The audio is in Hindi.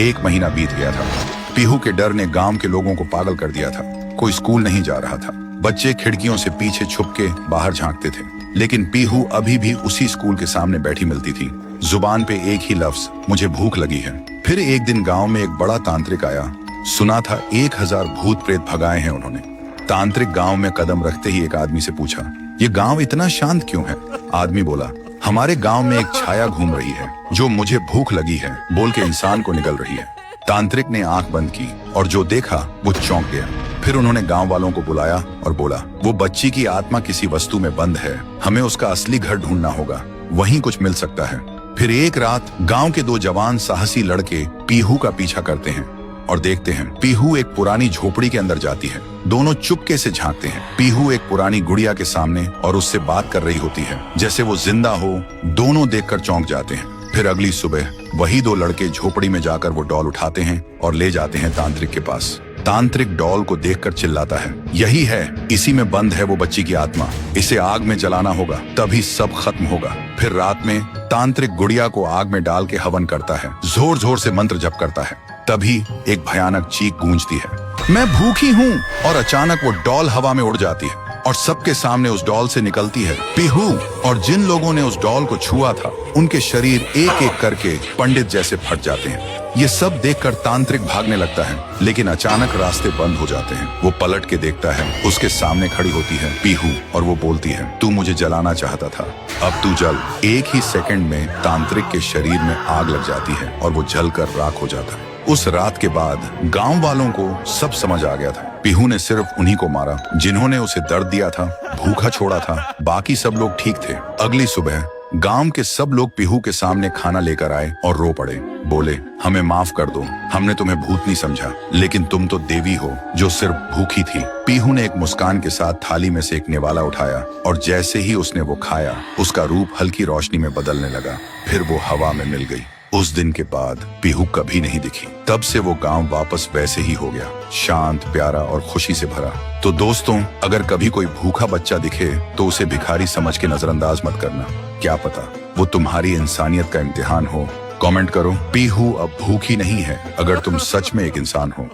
1 महीना बीत गया था। पीहू के डर ने गांव के लोगों को पागल कर दिया था। कोई स्कूल नहीं जा रहा था। बच्चे खिड़कियों से पीछे छुप के बाहर झांकते थे, लेकिन पीहू अभी भी उसी स्कूल के सामने बैठी मिलती थी। जुबान पे एक ही लफ्ज, मुझे भूख लगी है। फिर एक दिन गांव में एक बड़ा तांत्रिक आया। सुना था 1000 भूत प्रेत भगाए हैं उन्होंने। तांत्रिक गांव में कदम रखते ही एक आदमी से पूछा, ये गांव इतना शांत क्यों है? आदमी बोला, हमारे गांव में एक छाया घूम रही है जो मुझे भूख लगी है बोल के इंसान को निगल रही है। तांत्रिक ने आंख बंद की और जो देखा वो चौंक गया। फिर उन्होंने गांव वालों को बुलाया और बोला, वो बच्ची की आत्मा किसी वस्तु में बंद है, हमें उसका असली घर ढूंढना होगा, वहीं कुछ मिल सकता है। फिर एक रात गांव के 2 जवान साहसी लड़के पीहू का पीछा करते हैं और देखते हैं पीहू एक पुरानी झोपड़ी के अंदर जाती है। दोनों चुपके से झांकते हैं। पीहू एक पुरानी गुड़िया के सामने और उससे बात कर रही होती है जैसे वो जिंदा हो। दोनों देखकर चौंक जाते हैं। फिर अगली सुबह वही 2 लड़के झोपड़ी में जाकर वो डॉल उठाते हैं और ले जाते हैं तांत्रिक के पास। तांत्रिक डॉल को देखकर चिल्लाता है, यही है, इसी में बंद है वो बच्ची की आत्मा, इसे आग में जलाना होगा तभी सब खत्म होगा। फिर रात में तांत्रिक गुड़िया को आग में डाल के हवन करता है, जोर जोर से मंत्र जप करता है। तभी एक भयानक चीख गूंजती है, मैं भूखी हूँ। और अचानक वो डॉल हवा में उड़ जाती है और सबके सामने उस डॉल से निकलती है पीहू। और जिन लोगों ने उस डॉल को छुआ था उनके शरीर एक एक करके पंडित जैसे फट जाते हैं। ये सब देखकर तांत्रिक भागने लगता है, लेकिन अचानक रास्ते बंद हो जाते हैं। वो पलट के देखता है, उसके सामने खड़ी होती है पीहू और वो बोलती है, तू मुझे जलाना चाहता था, अब तू जल। एक ही सेकंड में तांत्रिक के शरीर में आग लग जाती है और वो जलकर राख हो जाता है। उस रात के बाद गांव वालों को सब समझ आ गया था। पीहू ने सिर्फ उन्हीं को मारा जिन्होंने उसे दर्द दिया था, भूखा छोड़ा था। बाकी सब लोग ठीक थे। अगली सुबह गांव के सब लोग पीहू के सामने खाना लेकर आए और रो पड़े। बोले, हमें माफ कर दो, हमने तुम्हें भूतनी समझा, लेकिन तुम तो देवी हो जो सिर्फ भूखी थी। पीहू ने एक मुस्कान के साथ थाली में से एक निवाला उठाया और जैसे ही उसने वो खाया, उसका रूप हल्की रोशनी में बदलने लगा। फिर वो हवा में मिल गई। उस दिन के बाद पीहू कभी नहीं दिखी। तब से वो गांव वापस वैसे ही हो गया, शांत, प्यारा और खुशी से भरा। तो दोस्तों, अगर कभी कोई भूखा बच्चा दिखे तो उसे भिखारी समझ के नजरअंदाज मत करना। क्या पता वो तुम्हारी इंसानियत का इम्तिहान हो। कमेंट करो, पीहू अब भूखी नहीं है, अगर तुम सच में एक इंसान हो।